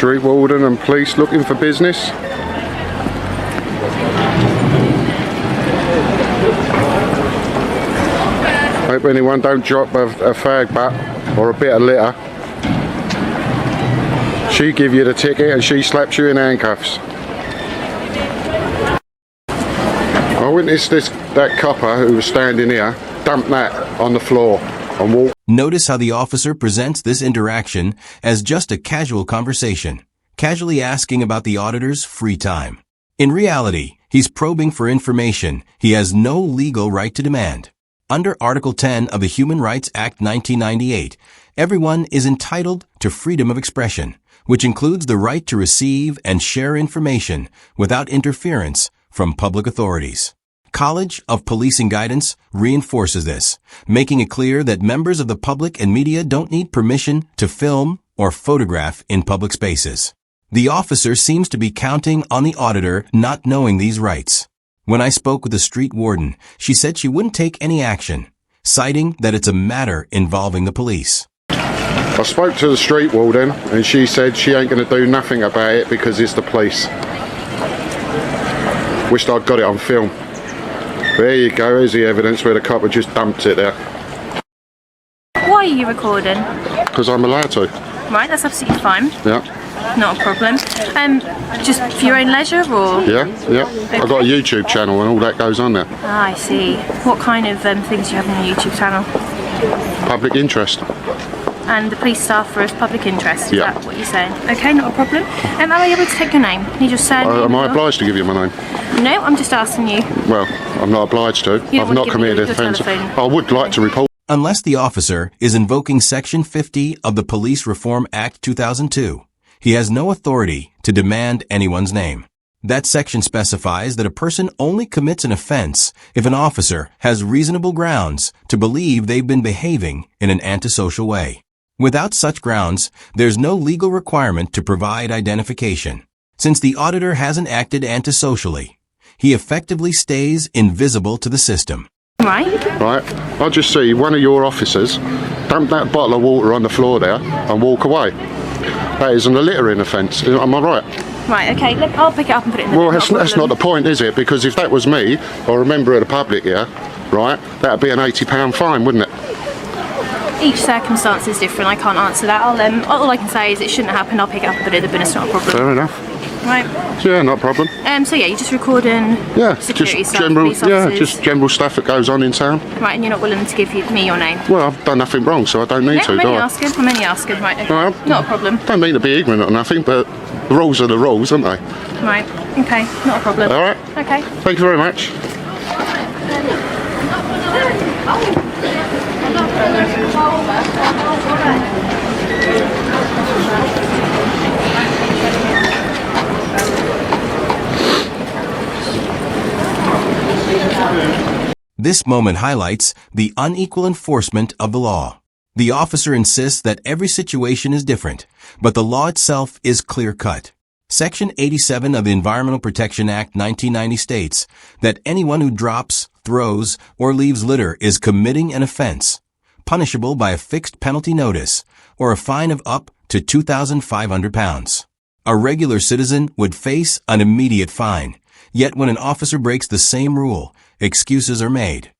Street warden and police looking for business. Hope anyone don't drop a fag butt or a bit of litter. She give you the ticket and she slaps you in handcuffs. I witnessed that copper who was standing here dump that on the floor and walk. Notice how the officer presents this interaction as just a casual conversation, casually asking about the auditor's free time. In reality, he's probing for information he has no legal right to demand. Under Article 10 of the Human Rights Act 1998, everyone is entitled to freedom of expression, which includes the right to receive and share information without interference from public authorities. College of Policing Guidance reinforces this, making it clear that members of the public and media don't need permission to film or photograph in public spaces. The officer seems to be counting on the auditor not knowing these rights. When I spoke with the street warden, she said she wouldn't take any action, citing that it's a matter involving the police. I spoke to the street warden and she said she ain't going to do nothing about it because it's the police. Wished I'd got it on film. There you go, here's the evidence where the copper just dumped it there. Why are you recording? Because I'm allowed to. Right, that's absolutely fine. Yeah. Not a problem. Just for your own leisure, or? Yeah. Okay. I've got a YouTube channel and all that goes on there. Ah, I see. What kind of things do you have on your YouTube channel? Public interest. And the police staff are of public interest, is Yeah. that what you're saying? Okay, not a problem. Am I able to take your name? Need your surname? Am I obliged to give you my name? No, I'm just asking you. Well, I'm not obliged to. You don't I've want not to give committed me an your offence. telephone? I would like to report. Unless the officer is invoking Section 50 of the Police Reform Act 2002, he has no authority to demand anyone's name. That section specifies that a person only commits an offense if an officer has reasonable grounds to believe they've been behaving in an antisocial way. Without such grounds, there's no legal requirement to provide identification. Since the auditor hasn't acted antisocially, he effectively stays invisible to the system. Right. Right, I'll just see one of your officers dump that bottle of water on the floor there and walk away. That isn't a littering offence, am I right? Right, okay, I'll pick it up and put it in the Well, bin, that's not the point, is it? Because if that was me, or a member of the public here, right, that'd be an £80 fine, wouldn't it? Each circumstance is different, I can't answer that. All I can say is it shouldn't have happened, I'll pick it up and put it in the bin, it's not a problem. Fair enough. Right. Yeah, not a problem. So yeah, you're just recording security just stuff, general, police officers. just general stuff that goes on in town. Right, and you're not willing to give me your name? Well, I've done nothing wrong, so I don't need No, to, I'm do only I? asking, right, okay. Well, not a problem. Don't mean to be ignorant or nothing, but the rules are the rules, aren't they? Right, okay, not a problem. Alright. Okay. Thank you very much. This moment highlights the unequal enforcement of the law. The officer insists that every situation is different, but the law itself is clear-cut. Section 87 of the Environmental Protection Act 1990 states that anyone who drops, throws, or leaves litter is committing an offense, punishable by a fixed penalty notice or a fine of up to £2,500. A regular citizen would face an immediate fine, yet when an officer breaks the same rule, excuses are made.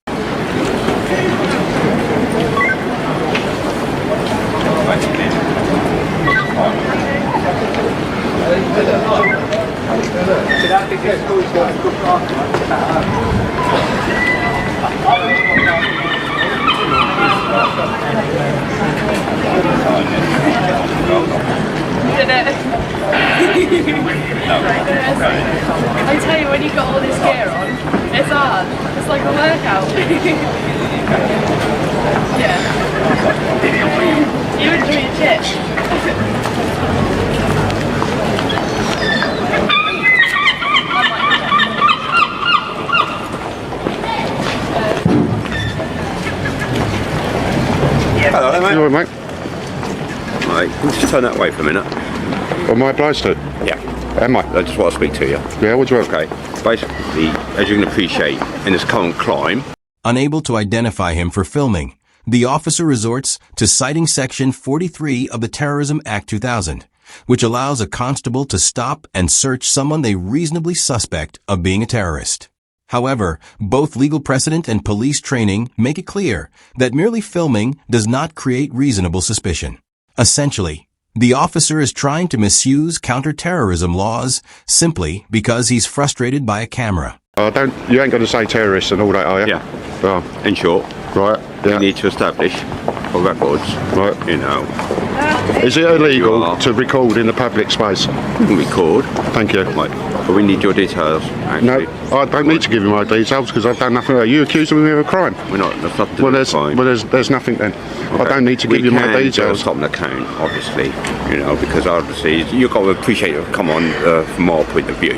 I tell you, when you've got all this gear on, it's hard. It's like a workout. Yeah. You enjoy your shit. Hello there, mate. You all right, mate? Mate, can you just turn that way for a minute? Am I obliged to? Yeah. Am I? I just want to speak to you. Yeah, what do you want? Okay. Basically, as you can appreciate, in this current climb... Unable to identify him for filming, the officer resorts to citing Section 43 of the Terrorism Act 2000, which allows a constable to stop and search someone they reasonably suspect of being a terrorist. However, both legal precedent and police training make it clear that merely filming does not create reasonable suspicion. Essentially, the officer is trying to misuse counter-terrorism laws simply because he's frustrated by a camera. You ain't going to say terrorists and all that, are you? Yeah. Oh, In short, right. we Yeah. need to establish for records, Right. you know, Is it illegal You are. to record in the public space? we can record, Thank you. right, but we need your details, No, actually. I don't need to give you my details because I've done nothing. You accusing me of a crime? We're not, that's not Well, the crime. there's nothing then. I don't need to give you my We details. can stop an account, obviously, you know, because obviously you've got to appreciate it, come on, from our point of view.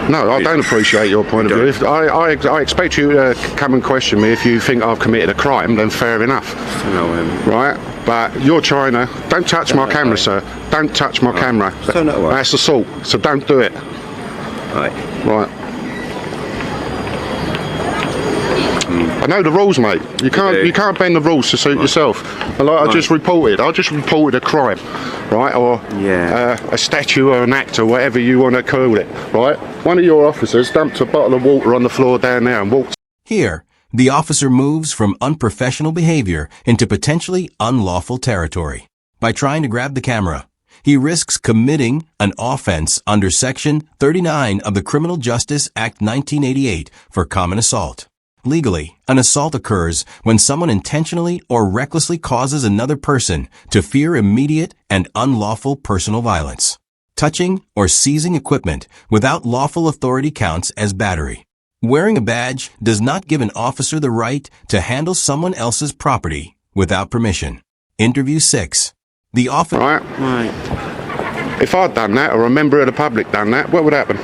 No, I don't appreciate your point of view. If I expect you to come and question me if you think I've committed a crime, then fair enough, You know, right? But you're trying to... Don't touch my camera, sir. Don't touch my camera. turn that way. That's assault, so don't do it. right. Right. I know the rules, mate. You do. can't bend the rules to suit yourself. And like I just reported a crime, right? Or Yeah. a statue or an act or whatever you want to call it, right? One of your officers dumped a bottle of water on the floor down there and walked. Here, the officer moves from unprofessional behavior into potentially unlawful territory. By trying to grab the camera, he risks committing an offense under Section 39 of the Criminal Justice Act 1988 for common assault. Legally, an assault occurs when someone intentionally or recklessly causes another person to fear immediate and unlawful personal violence. Touching or seizing equipment without lawful authority counts as battery. Wearing a badge does not give an officer the right to handle someone else's property without permission. Interview 6. The officer... Right? Right. If I'd done that or a member of the public done that, what would happen?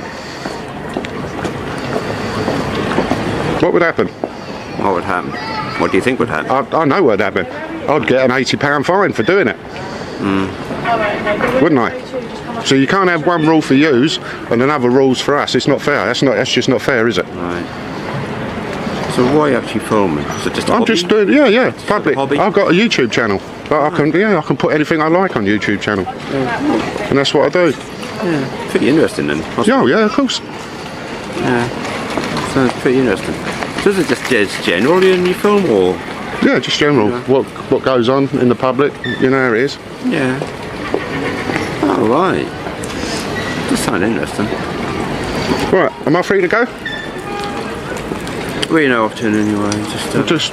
What would happen? What would happen? What do you think would happen? I know what would happen. I'd get an £80 fine for doing it. Wouldn't I? So you can't have one rule for yous and another rules for us. It's not fair. That's just not fair, is it? Right. So why are you actually filming? Is it just a I'm hobby? just doing, yeah, public. hobby? I've got a YouTube channel. But I can put anything I like on YouTube channel. And that's what I do. Yeah, pretty interesting then. Yeah, of course. Sounds pretty interesting. So is it just generally in your film, or? Yeah, just general. Yeah. What goes on in the public, you know how it is. Yeah. Oh, right. Does sound interesting. Right, am I free to go? Well, you know, often anyway. Just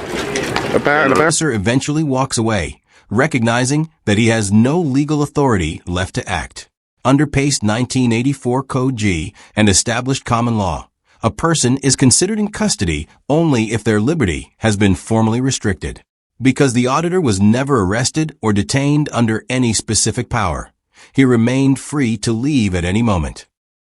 about and The about. officer eventually walks away, recognizing that he has no legal authority left to act. Under Pace 1984 Code G and established common law, a person is considered in custody only if their liberty has been formally restricted. Because the auditor was never arrested or detained under any specific power, he remained free to leave at any moment.